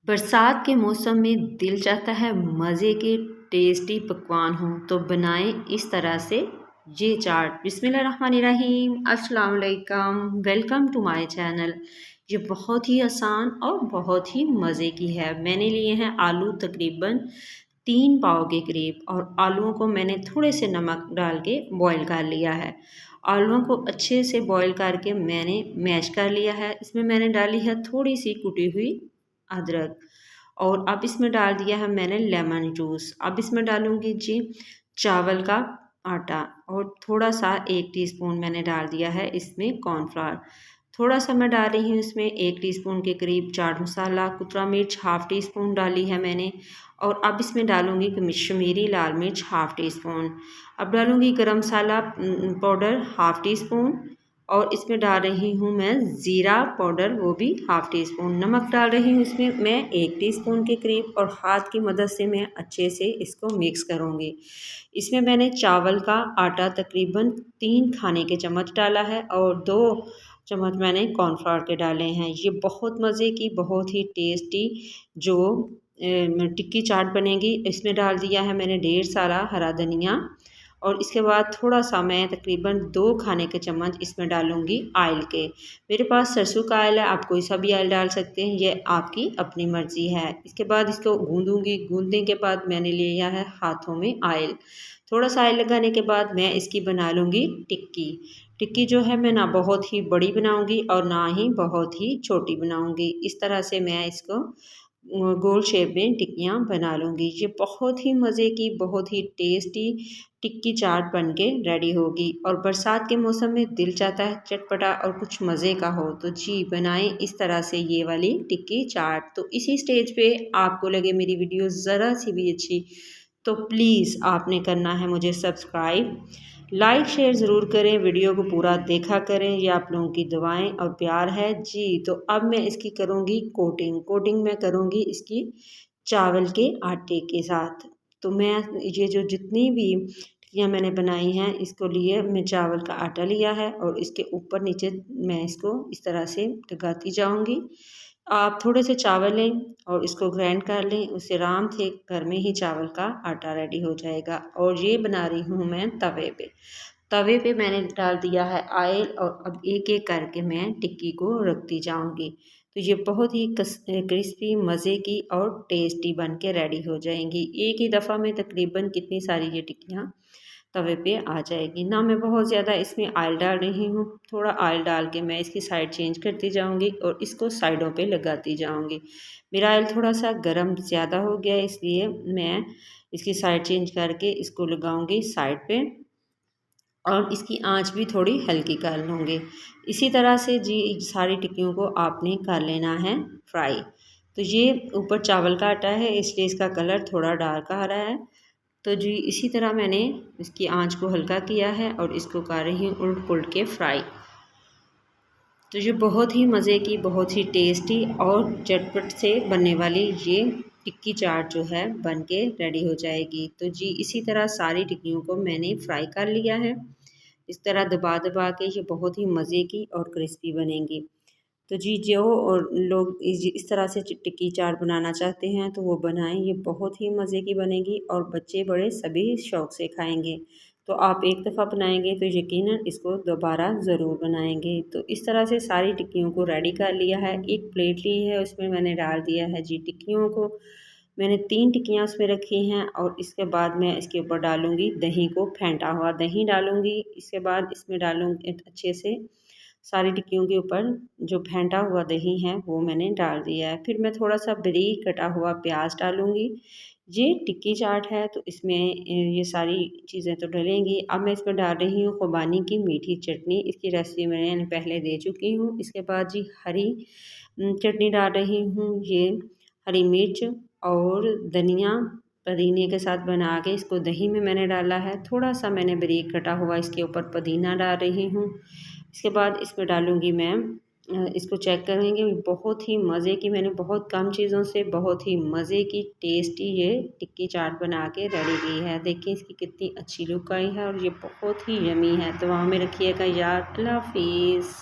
बरसात के मौसम में दिल चाहता है मज़े के टेस्टी पकवान हों तो बनाएं इस तरह से ये चाट। बिस्मिल्लाहिर्रहमानिर्रहीम, अस्सलाम वालेकुम, वेलकम टू माय चैनल। ये बहुत ही आसान और बहुत ही मज़े की है। मैंने लिए हैं आलू तकरीबन 3 पाव के करीब, और आलूओं को मैंने थोड़े से नमक डाल के बॉईल कर लिया है। आलूओं को अच्छे से बॉईल करके मैंने मैश कर लिया है। इसमें मैंने डाली है थोड़ी सी कुटी हुई अदरक, और अब इसमें डाल दिया है मैंने लेमन जूस। अब इसमें डालूंगी जी चावल का आटा, और थोड़ा सा 1 टीस्पून मैंने डाल दिया है इसमें कॉर्नफ्लावर। थोड़ा सा मैं डाल रही हूँ इसमें 1 टीस्पून के करीब चाट मसाला, कुतरा मिर्च 1/2 टीस्पून डाली है मैंने। और अब इसमें डालूंगी कश्मीरी लाल मिर्च 1/2 टीस्पून। अब डालूंगी गरम मसाला पाउडर 1/2 टीस्पून, और इसमें डाल रही हूँ मैं ज़ीरा पाउडर, वो भी 1/2 टीस्पून। नमक डाल रही हूँ इसमें मैं 1 टीस्पून के करीब, और हाथ की मदद से मैं अच्छे से इसको मिक्स करूँगी। इसमें मैंने चावल का आटा तकरीबन 3 खाने के चम्मच डाला है, और 2 चम्मच मैंने कॉर्नफ्लावर के डाले हैं। ये बहुत मज़े की, बहुत ही टेस्टी जो टिक्की चाट बनेगी। इसमें डाल दिया है मैंने ढेर सारा हरा धनिया, और इसके बाद थोड़ा सा मैं तकरीबन 2 खाने के चम्मच इसमें डालूंगी ऑयल के। मेरे पास सरसों का ऑयल है, आप कोई सा भी ऑयल डाल सकते हैं, ये आपकी अपनी मर्ज़ी है। इसके बाद इसको गूंदूंगी। गूंदने के बाद मैंने लिया है हाथों में ऑयल। थोड़ा सा ऑयल लगाने के बाद मैं इसकी बना लूँगी टिक्की। टिक्की जो है मैं ना बहुत ही बड़ी बनाऊँगी और ना ही बहुत ही छोटी बनाऊँगी। इस तरह से मैं इसको गोल शेप में टिक्कियाँ बना लूँगी। ये बहुत ही मज़े की, बहुत ही टेस्टी टिक्की चाट बन के रेडी होगी। और बरसात के मौसम में दिल चाहता है चटपटा और कुछ मज़े का हो, तो जी बनाएं इस तरह से ये वाली टिक्की चाट। तो इसी स्टेज पे आपको लगे मेरी वीडियो ज़रा सी भी अच्छी, तो प्लीज़ आपने करना है मुझे सब्सक्राइब, लाइक शेयर ज़रूर करें, वीडियो को पूरा देखा करें। ये आप लोगों की दुआएं और प्यार है जी। तो अब मैं इसकी करूँगी कोटिंग। कोटिंग मैं करूँगी इसकी चावल के आटे के साथ। तो मैं ये जो जितनी भी टिक्कियाँ मैंने बनाई हैं, इसको लिए मैं चावल का आटा लिया है, और इसके ऊपर नीचे मैं इसको इस तरह से लगाती जाऊँगी। आप थोड़े से चावल लें और इसको ग्राइंड कर लें, उससे आराम से घर में ही चावल का आटा रेडी हो जाएगा। और ये बना रही हूँ मैं तवे पे। तवे पे मैंने डाल दिया है ऑयल, और अब एक एक करके मैं टिक्की को रखती जाऊंगी। तो ये बहुत ही क्रिस्पी, मज़े की और टेस्टी बन के रेडी हो जाएंगी। एक ही दफ़ा में तकरीबन कितनी सारी ये टिक्कियाँ तवे पे आ जाएगी। ना मैं बहुत ज़्यादा इसमें ऑयल डाल रही हूँ, थोड़ा ऑयल डाल के मैं इसकी साइड चेंज करती जाऊँगी और इसको साइडों पे लगाती जाऊँगी। मेरा ऑयल थोड़ा सा गर्म ज़्यादा हो गया, इसलिए मैं इसकी साइड चेंज करके इसको लगाऊँगी साइड पे, और इसकी आंच भी थोड़ी हल्की कर लूँगी। इसी तरह से जी सारी टिक्कियों को आपने कर लेना है फ्राई। तो ये ऊपर चावल का आटा है, इसलिए इसका कलर थोड़ा डार्क आ रहा है। तो जी इसी तरह मैंने इसकी आंच को हल्का किया है, और इसको कर रही हूँ उलट पुलट के फ्राई। तो ये बहुत ही मज़े की, बहुत ही टेस्टी और चटपट से बनने वाली ये टिक्की चाट जो है बन के रेडी हो जाएगी। तो जी इसी तरह सारी टिक्कियों को मैंने फ्राई कर लिया है। इस तरह दबा दबा के ये बहुत ही मज़े की और क्रिस्पी बनेंगी। तो जी जो और लोग इस तरह से टिक्की चाट बनाना चाहते हैं तो वो बनाएं, ये बहुत ही मज़े की बनेगी और बच्चे बड़े सभी शौक़ से खाएंगे। तो आप एक दफ़ा बनाएंगे तो यकीनन इसको दोबारा ज़रूर बनाएंगे। तो इस तरह से सारी टिक्कियों को रेडी कर लिया है। एक प्लेट ली है, उसमें मैंने डाल दिया है जी टिक्कियों को। मैंने 3 टिक्कियाँ उसमें रखी हैं, और इसके बाद मैं इसके ऊपर डालूँगी दही को, फेंटा हुआ दही डालूँगी। इसके बाद इसमें डालूँगी अच्छे से सारी टिक्कियों के ऊपर जो फेंटा हुआ दही है वो मैंने डाल दिया है। फिर मैं थोड़ा सा बारीक कटा हुआ प्याज डालूँगी। ये टिक्की चाट है तो इसमें ये सारी चीज़ें तो डलेंगी। अब मैं इसमें डाल रही हूँ खुबानी की मीठी चटनी। इसकी रेसिपी मैंने पहले दे चुकी हूँ। इसके बाद जी हरी चटनी डाल रही हूँ। ये हरी मिर्च और धनिया पुदीने के साथ बना के इसको दही में मैंने डाला है। थोड़ा सा मैंने बारीक कटा हुआ इसके ऊपर पुदीना डाल रही हूँ। इसके बाद इसमें डालूँगी मैं इसको चेक करेंगे, बहुत ही मज़े की, मैंने बहुत कम चीज़ों से बहुत ही मज़े की टेस्टी ये टिक्की चाट बना के रेडी की है। देखिए इसकी कितनी अच्छी लुक आई है, और ये बहुत ही यमी है। तो वहाँ में रखिएगा याद। अल्लाह हाफिज़।